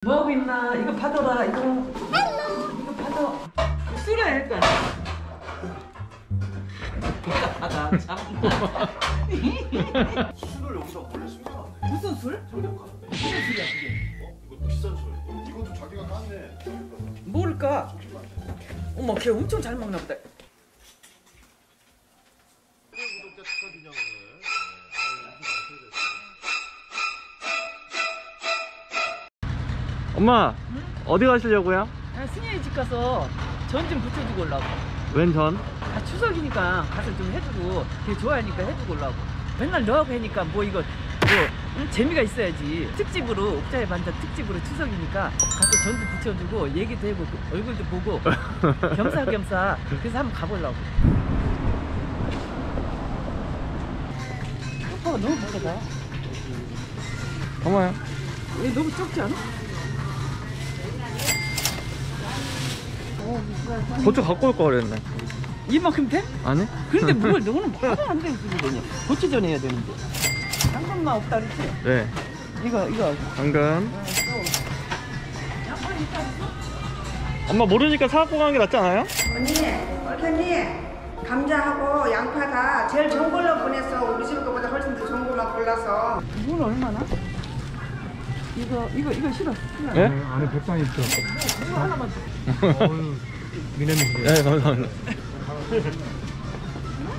뭐하고 있나? 이거 받아라. 이거 받아. 쓰라 할까? 나 참나. 술을 여기다 원래 숨겨놨네. 무슨 술? 저녁가는데. 무슨 술이야 그게? 이거 비싼 술. 이것도 자기가 땄네. 뭘까? 어머, 걔 엄청 잘 먹나 보다. 구독자 축하드려 오늘. 엄마, 응? 어디 가시려고요? 승현이 집 가서 전 좀 붙여주고 오려고. 웬 전? 추석이니까 가서 좀 해주고, 걔 좋아하니까 해주고 오려고. 맨날 너하고 하니까 뭐 이거 재미가 있어야지. 특집으로 옥자의 반찬 특집으로 추석이니까 가서 전도 붙여주고 얘기도 해보고 얼굴도 보고 겸사겸사 그래서 한번 가보려고. 오빠가 너무 멀어다. 엄마요? 왜 너무 적지 않아? 고추 갖고 올 거 그랬네. 이만큼 돼? 아니? 근데 뭘 너는 말도 안 되는 소리더니 고추전 해야 되는데. 당근만 없다 그랬지? 네. 이거 당근. 엄마 모르니까 사갖고 가는 게 낫지 않아요? 언니, 감자하고 양파가 제일 좋은 걸로 보냈어. 우리 집 거보다 훨씬 더 좋은 것만 골라서. 이건 얼마나? 이거 싫어. 네? 안에 백상이 있죠. 이거 하나만 줘. 어유 미남이 그래. 네, 감사합니다.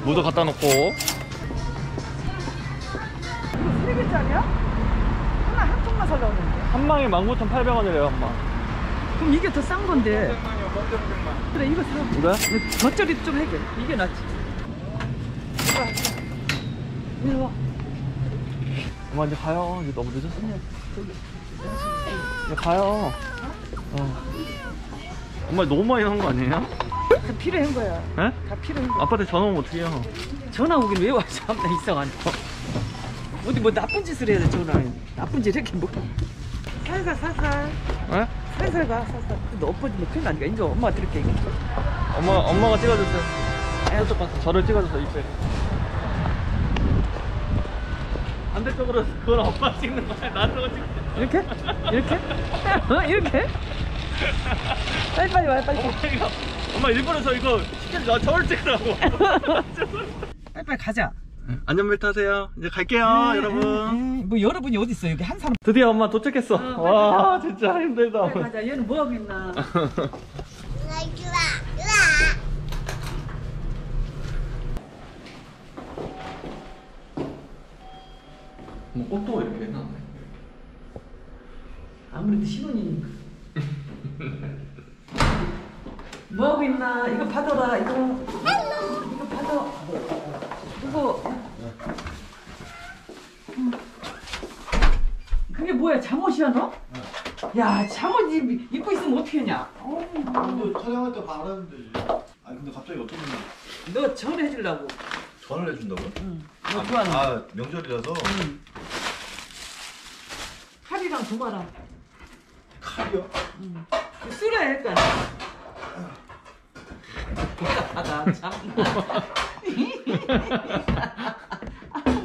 모두 갖다 놓고. 이거 3개짜리야? 하나 한 통만 살라고 그러는데. 한 방에 19,800원이래요, 엄마. 그럼 이게 더 싼 건데. 그래, 이거 사. 그래? 겉절이 좀 해게. 이게 낫지. 이리 와. 엄마 이제 가요. 이제 너무 늦었어. 이제 가요. 엄마 너무 많이 한 거 아니에요? 다 필요한 거야. 네? 다 필요한 거야. 아빠한테 전화 오면 어떡해요? 전화 오긴 왜 와? 참나 이상하네. 어디 뭐 나쁜 짓을 해야 돼, 전화는. 나쁜 짓 이렇게 뭐. 살살. 네? 살살 가, 살살. 너 엎어지면 큰일 나니까. 이제 엄마가 들을게. 엄마가 찍어주세요. 저쪽 가서 저를 찍어주세요, 이쁘게. 반대쪽으로 그걸 엄마 찍는 거야. 나도 찍. 이렇게? 이렇게? 이렇게? 빨리 와, 빨리. 엄마 일부러 저 이거 시켜줘. 저를 찍으라고. 빨리 가자. 안전벨트 하세요. 이제 갈게요, 여러분. 뭐 여러분이 어디 있어? 여기 한 사람. 드디어 엄마 도착했어. 와, 진짜 힘들다. 빨리 가자. 얘는 뭐 하고 있나? 뭐 꽃도 이렇게 해놨네. 아무래도 신혼이니까. 뭐 하고 있나? 이거 받아라. 이거 받아. 이거. 그게 뭐야? 잠옷이야 너? 야, 잠옷 입고 있으면 어떻게 하냐? 근데 촬영할 때 말하면 되지. 아니 근데 갑자기 어떤 분이 너 전해주려고. 전화를 해준다고요? 응. 너 좋아하는 거. 아 명절이라서. 응. 칼이랑 도마랑. 칼이요? 응. 쓰라 할까? 나 참나.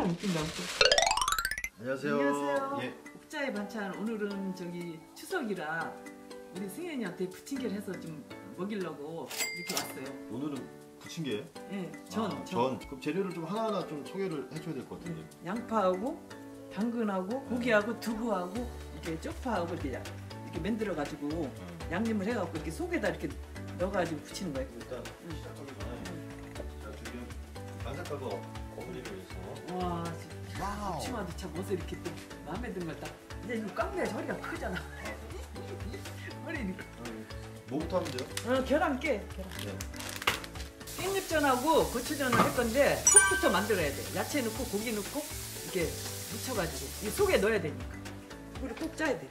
웃긴다. 안녕하세요. 안녕하세요. 예. 옥자의 반찬 오늘은 저기 추석이라 우리 승현이한테 부침개를 해서 좀 먹이려고 이렇게 왔어요. 오늘은 부침개예요? 예, 아, 전. 그럼 재료를 좀 하나하나 좀 소개를 해줘야 될 것 같은데. 양파하고 당근하고 고기하고 두부하고 이렇게 쪽파하고 이렇게 만들어가지고 양념을 해갖고 이렇게 속에다 이렇게 넣어가지고 부치는 거예요. 일단 시작하기 전에 제가 준비한 반삭가루 어머니를 위해서. 와, 부치마도 참 어서 이렇게 또 마음에 든 걸 딱. 이제 이거 깡내야지 허리가 크잖아. 허리 이렇게. 뭐부터 하면 돼요? 계란 깨. 계란. 네. 깻잎전하고 고추전을 할 건데 속부터 만들어야 돼. 야채 넣고 고기 넣고 이렇게 묻혀가지고 이 속에 넣어야 되니까. 이거를 꼭 짜야 돼.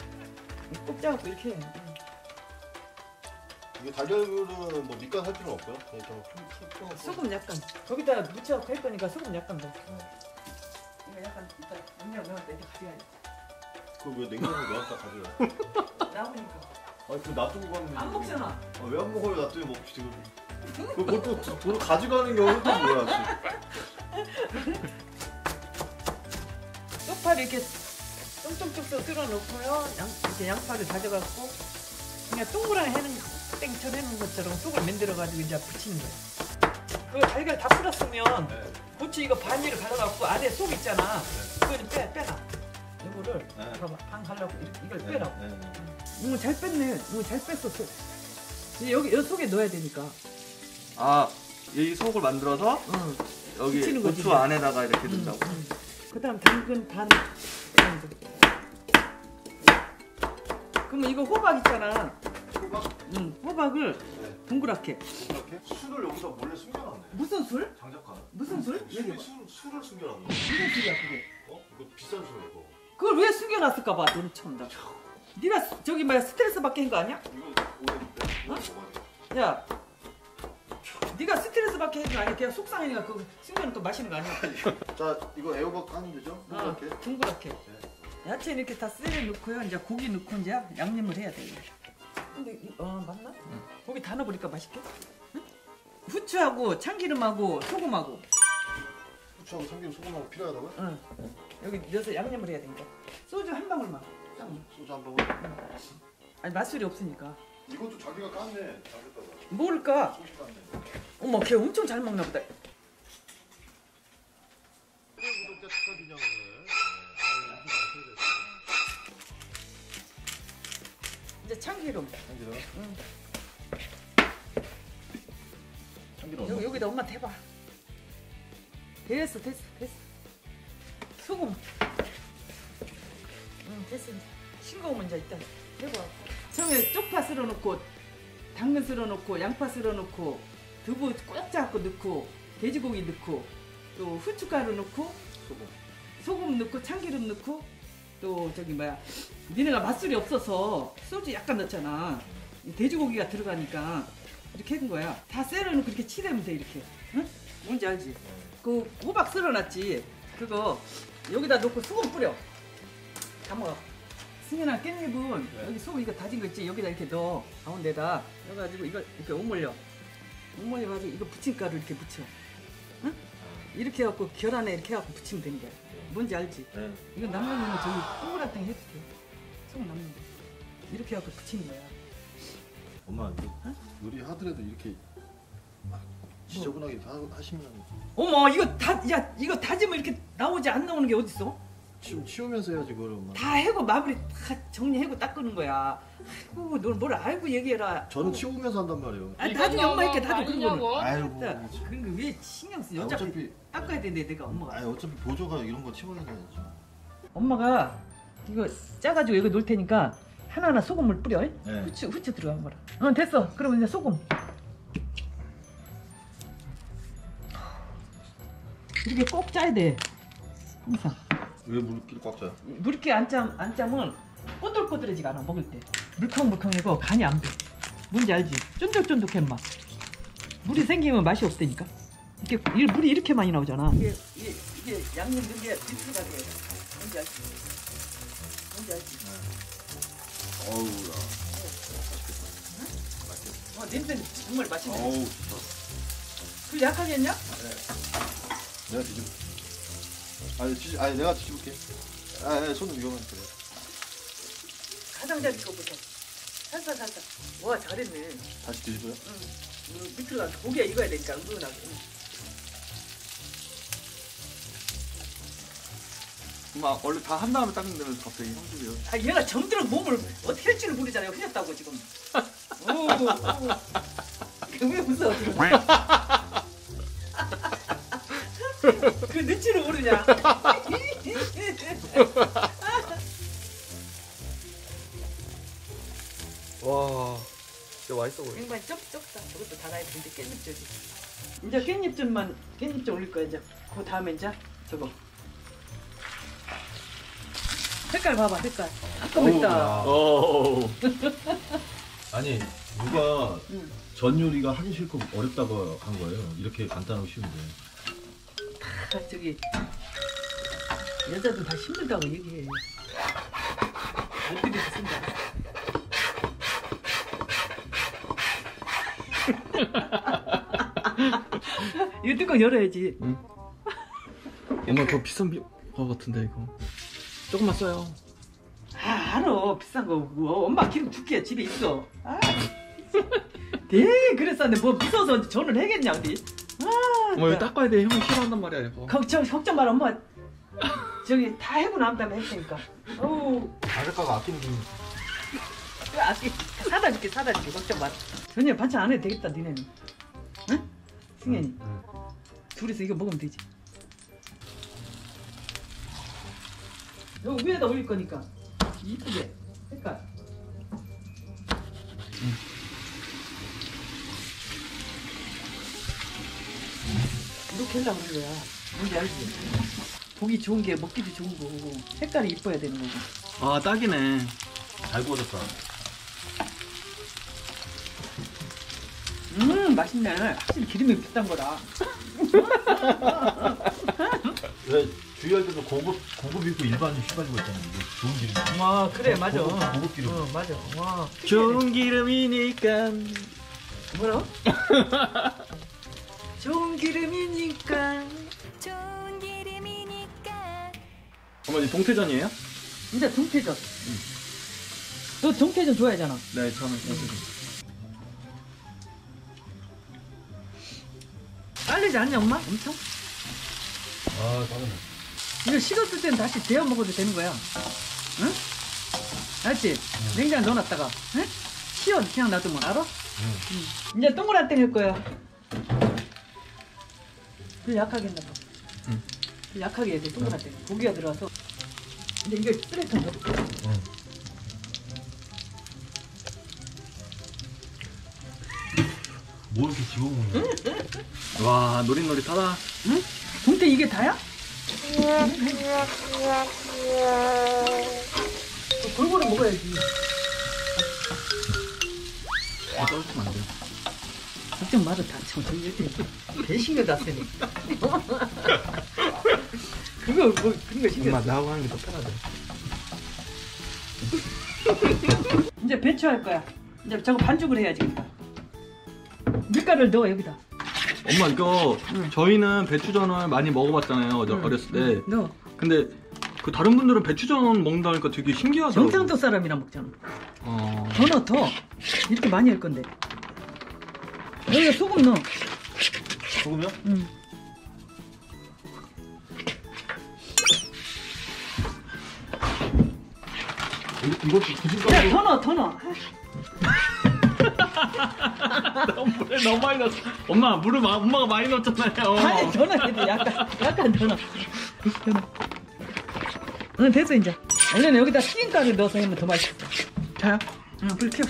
꼭 짜갖고 이렇게 해. 이게 달걀류는 뭐 밑간 할 필요는 없고요. 그냥 좀 소금 약간 거기다 묻혀갖고 할 거니까 소금 약간 넣어. 이거 약간 이따 양념 넣을 때 가져야지. 그걸 왜 냉장고에 넣었다 가져요? 나오니까. 아 그거 놔두고 가면 되지. 안 먹잖아. 왜 안 먹어요? 놔두면 먹지 지금. 그걸 또 돈을 가져가는 경우는 또 뭐야? 쪽파를 이렇게 쭉쭉쭉 쓸어놓고요. 이렇게 양파를 다져갖고 그냥 동그랗게 해는 땡처럼 해놓은 것처럼 속을 만들어가지고 이제 붙이는 거야. 그 달걀 다 풀었으면 네. 고추 이거 반일을 갈아갖고 안에 속 있잖아. 그걸 빼라. 이거를 네. 봐봐. 반 갈라고 이걸 네, 빼라고. 네, 네. 이거 잘 뺐네. 이거 잘 뺐어. 속. 여기 속에 넣어야 되니까. 아, 이 속을 만들어서 응. 여기 붙이는 거지, 고추 이제. 안에다가 이렇게 넣는다고. 그다음 당근 반. 그러면 이거 호박 있잖아. 호박? 응. 호박을 네. 동그랗게. 이렇게 술을 여기서 몰래 숨겨놨네. 무슨 술? 장작가. 무슨 술? 얘기 봐. 술을 숨겨놨네. 무슨 술이야 그게? 어? 이거 비싼 술 이거. 그걸 왜 숨겨놨을까 봐. 너는 참다. 네가 저기 뭐야 스트레스 받게 한 거 아니야? 이거 오래됐대. 이거 어? 먹어야 돼. 야. 네가 스트레스 받게 한 거 아니야? 그냥 속상하니까 그거 숨겨놓고 또 마시는 거 아니야? 자, 이거 애호박 까면 되죠? 이렇게. 둥그랗게. 야채 이렇게 다 썰어 넣고요. 이제 고기 넣고 이제 양념을 해야 돼. 이거. 근데 맞나? 고기 다 넣어버릴까 맛있게? 응? 후추하고 참기름하고 소금하고. 후추하고 참기름 소금하고 필요하다고요? 응. 여기 넣어서 양념을 해야 되니까. 소주 한 방울만. 딱. 소주 한 방울. 아니 맛술이 없으니까. 이것도 자기가 깠네. 장작가가. 뭘까? 소주 깠네. 어머, 걔 엄청 잘 먹나 보다. 구독자 축하드려 오늘. 이제 참기름. 참기름. 응. 참기름. 여기다 엄마 대봐. 됐어. 소금. 응, 됐어. 싱거우면 이제 일단 해봐. 처음에 쪽파 썰어놓고, 당근 썰어놓고, 양파 썰어놓고, 두부 꽉 짜고 넣고, 돼지고기 넣고, 또 후춧가루 넣고, 소금 넣고, 참기름 넣고, 또 저기 뭐야, 니네가 맛술이 없어서 소주 약간 넣잖아. 이 돼지고기가 들어가니까 이렇게 한 거야. 다 썰어놓고 이렇게 치대면 돼 이렇게. 응? 뭔지 알지? 그 호박 썰어놨지. 그거 여기다 넣고 소금 뿌려. 다 먹어. 승현아 깻잎은 여기 소금 이거 다진 거 있지? 여기다 이렇게 넣어. 가운데다 넣어가지고 이거 이렇게 오물려가지고 이거 부침가루 이렇게 붙여. 응? 이렇게 해갖고 결안에 이렇게 해갖고 붙이면 되는 거야. 뭔지 알지? 네. 이거 남겨놓으면 저기 동그랗게 해도 돼. 소금 남는 거. 이렇게 해갖고 붙이는 거야. 엄마 요리 하더라도 이렇게 막 지저분하게 하시면 어머 이거 다지면 이렇게 나오지 안 나오는 게 어딨어? 치우면서 해야지 그걸 엄마. 다 해고 마무리 다 정리하고 닦는 거야. 아이고 너 뭘 알고 얘기해라. 저는 치우면서 한단 말이에요. 아 나중에 엄마 이렇게 다도 그런 거는. 아이고. 그런 거 왜 신경 쓰? 어차피 어차피 닦아야 되는데 내가 엄마가. 아니 어차피 보조가 이런 거 치워야죠. 엄마가 이거 짜가지고 이거 놓을 테니까 하나하나 소금을 뿌려. 네. 후추 들어간 거라. 됐어. 그러면 이제 소금. 이렇게 꼭 짜야 돼. 항상. 왜 물기를 꽉 짜요? 물기 안 짜면 꼬들꼬들해지가 않아 먹을 때. 물컹물컹이고 간이 안 배. 뭔지 알지? 쫀득쫀득해 맛. 물이 생기면 맛이 없다니까. 물이 이렇게 많이 나오잖아. 이게 양념 넣은 게 비슷하게 해. 뭔지 알지? 뭔지 알지? 어우야. 냄새 정말 맛있네. 어우 좋다. 그 약하게 했냐? 내가 뒤집어. 아니 내가 뒤집을게. 손은 위험하니까. 가장자리 거부터 살살. 와 잘했네. 다시 뒤집어요? 응. 밑으로 가서 고기가 익어야 되니까 은근하게. 엄마 원래 다 한 다음에 닦는다면서 갑자기 형집이요. 아 얘가 정들어 몸을 어떻게 할 줄을 모르잖아요. 흘렸다고 지금. 오. 왜 웃어 지금? 그 눈치를 모르냐? 와, 진짜 맛있어 보여. 맹반 쩝쩝다. 저것도 달아야 되는데 깻잎전이. 이제 깻잎전 올릴 거야 이제. 그 다음에 이제 저거. 색깔 봐봐 색깔. 아까웠다. 오. 아니 누가 응. 전 요리가 하기 싫고 어렵다고 한 거예요. 이렇게 간단하고 쉬운데. 저기 여자들 다 힘들다고 얘기해. 어떻게 쓴다. 이거 뚜껑 열어야지. 엄마 더 비싼 거 같은데 이거. 조금만 써요. 알아 비싼 거 엄마 기름 줄게 집에 있어. 아, 되게 그랬었는데 뭐 무서워서 전화를 해겠냐 어디. 어머 이거 닦아야 돼. 형이 싫어한단 말이야 이거. 걱정 마라 엄마. 저기 다 해고 난 다음에 할 테니까. 어우. 바닷가가 아끼는 게 사다 줄게 걱정 마. 저녁에 반찬 안 해도 되겠다 니네는. 응? 승현이 둘이서 이거 먹으면 되지. 여기 위에다 올릴 거니까 이쁘게 색깔. 이렇게 하려고 그런 거야. 뭔지 알지? 보기 좋은 게 먹기도 좋은 거고 색깔이 이뻐야 되는 거고. 아 딱이네. 잘 구워졌다. 맛있네. 확실히 기름이 비싼 거다. 왜 주의할 때도 고급이고 일반 휘발유가 있잖아. 이게 좋은 기름. 와 그래 맞아. 고급 기름. 맞아. 와. 좋은 기름이니까. 뭐라? 좋은 기름이니까. 좋은 기름이니까. 어머니 동태전이에요? 진짜 동태전. 너 동태전 좋아하잖아. 네 저는 동태전. 빨리지 않냐 엄마? 엄청? 아, 다른. 이거 식었을 때는 다시 데워 먹어도 되는 거야. 응? 알지? 냉장고 넣어놨다가 응? 시원 그냥 놔두면 알아? 응. 이제 동그랗게 할 거야. 불 약하게 했나 봐. 응. 불 약하게 해야 돼 동그랗게. 고기가 들어와서. 근데 이거 쓰레기 넣어. 뭐 이렇게 집어먹는 거야? 와 노릿노릿하다. 응? 동태 이게 다야? 골고루 먹어야지. 떨어지면 안 돼. 걱정 마라 다 저기 이렇게 배신을 다 쓰니. 그거 뭐 그런 거 신경 엄마 써. 나하고 하는 게 더 편하대. 이제 배추 할 거야. 이제 저거 반죽을 해야지. 밀가루를 넣어 여기다. 엄마 이거 저희는 배추전을 많이 먹어봤잖아요 어렸을 때. 넣어. 근데 그 다른 분들은 배추전 먹는다니까 되게 신기하더라고. 경상도 사람이랑 먹잖아. 어. 더 넣어 더. 이렇게 많이 할 건데. 여기다 소금 넣어. 소금이요? 응. 이거 굳이 야 더 넣어 더 넣어. 물에 너무 많이 넣었어. 엄마 물을 엄마가 많이 넣었잖아요. 아니 더 넣어야 돼. 약간 더 넣어. 더 넣어. 응 됐어 이제. 원래는 여기다 튀김가루 넣어서 하면 더 맛있어. 자요? 응 불 켜워.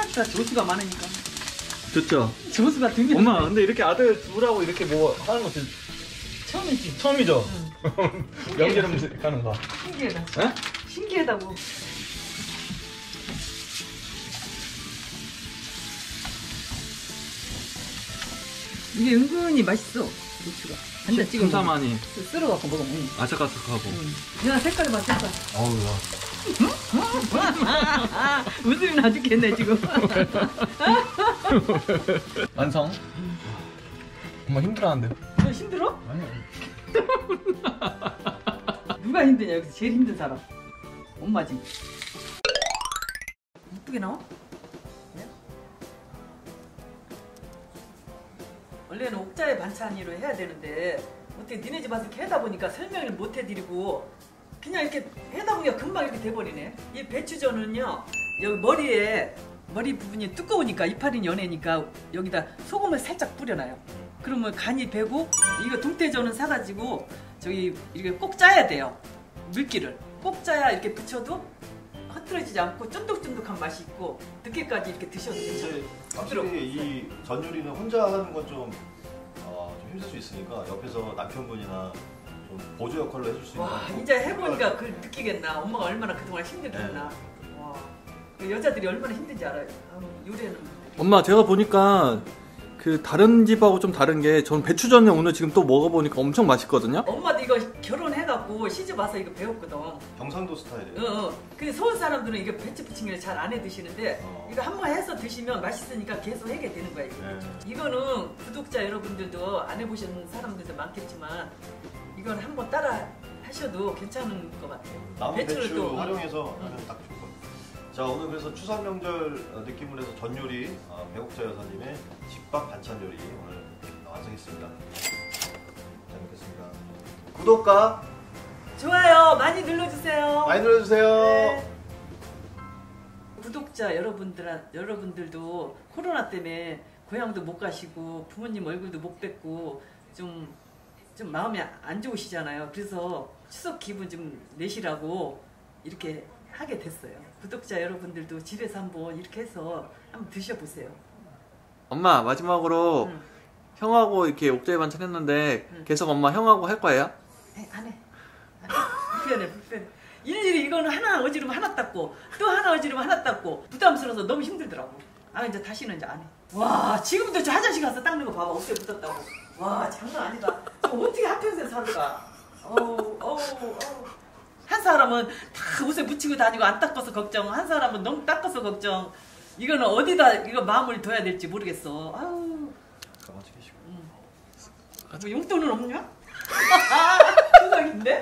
아따 조수가 많으니까. 좋죠. 조수가 등이 엄마 근데 이렇게 아들 둘하고 이렇게 뭐 하는 것도 처음이지. 처음이죠? 연기름 가는 거. 신기하다. 에? 신기하다고. 이게 은근히 맛있어. 고추가. 한잔 찍어 먹어. 많이 쓸어갖고 먹어. 응. 아삭아삭하고. 야 색깔 봐 색깔. 어우, 야. 웃음이 나 죽겠네 지금. 완성. 엄마 힘들어하는데. 너 힘들어? 아니야. 누가 힘드냐 여기서 제일 힘든 사람. 엄마지. 이쁘게 나와? 네? 원래는 옥자의 반찬으로 해야 되는데 어떻게 니네 집 와서 이렇게 하다 보니까 설명을 못 해드리고 그냥 이렇게 하다 보니까 금방 이렇게 돼버리네. 이 배추전은요 여기 머리 부분이 두꺼우니까 이파리 연해니까 여기다 소금을 살짝 뿌려놔요. 그러면 간이 배고 이거 동태전은 사가지고 저기 이렇게 꼭 짜야 돼요. 물기를 꼭 짜야 이렇게 부쳐도 흐트러지지 않고 쫀득쫀득한 맛이 있고 늦게까지 이렇게 드셔도 이제 되죠. 확실히 이 전 요리는 혼자 하는 건 좀 힘들 수 있으니까 옆에서 남편분이나 좀 보조 역할로 해줄 수 있는. 와 이제 해보니까 그걸 느끼겠나. 엄마가 얼마나 그동안 힘들겠나. 와 그 여자들이 얼마나 힘든지 알아요. 요리는. 엄마 제가 보니까 그 다른 집하고 좀 다른 게 전 배추전을 오늘 지금 또 먹어보니까 엄청 맛있거든요. 엄마도 이거 결혼해갖고 시집 와서 이거 배웠거든. 경상도 스타일이에요. 근데 서울 사람들은 이거 배추 부침개를 잘 안 해 드시는데 이거 한번 해서 드시면 맛있으니까 계속 하게 되는 거야. 네. 이거는 구독자 여러분들도 안 해보시는 사람들도 많겠지만 이건 한번 따라 하셔도 괜찮은 것 같아요. 남은 배추를 배추 또, 활용해서 하면 딱 좋을 것 같아요. 자, 오늘 그래서 추석 명절 느낌으로 해서 전 요리 배옥자 여사님의 집밥 반찬 요리 오늘 완성했습니다. 잘 먹겠습니다. 구독과 좋아요 많이 눌러주세요. 많이 눌러주세요. 네. 구독자 여러분들도 코로나 때문에 고향도 못 가시고 부모님 얼굴도 못 뵙고 좀 마음이 안 좋으시잖아요. 그래서 추석 기분 좀 내시라고 이렇게 하게 됐어요. 구독자 여러분들도 집에서 한번 이렇게 해서 한번 드셔보세요. 엄마 마지막으로 응. 형하고 이렇게 옥자에 반찬 했는데 계속 엄마 형하고 할 거예요? 안 해. 불편해. 일일이 이거는 하나 어지르면 하나 닦고 또 하나 어지르면 하나 닦고 부담스러워서 너무 힘들더라고. 이제 다시는 이제 안 해. 와, 지금도 저 화장실 가서 닦는 거 봐봐. 옷에 묻었다고. 와, 장난 아니다. 저 어떻게 한평생 살까? 한 사람은 다 옷에 묻히고 다니고 안 닦아서 걱정. 한 사람은 너무 닦아서 걱정. 이거는 어디다 이거 마음을 둬야 될지 모르겠어. 가만히 계시고. 뭐 용돈은 없냐? 추석인데?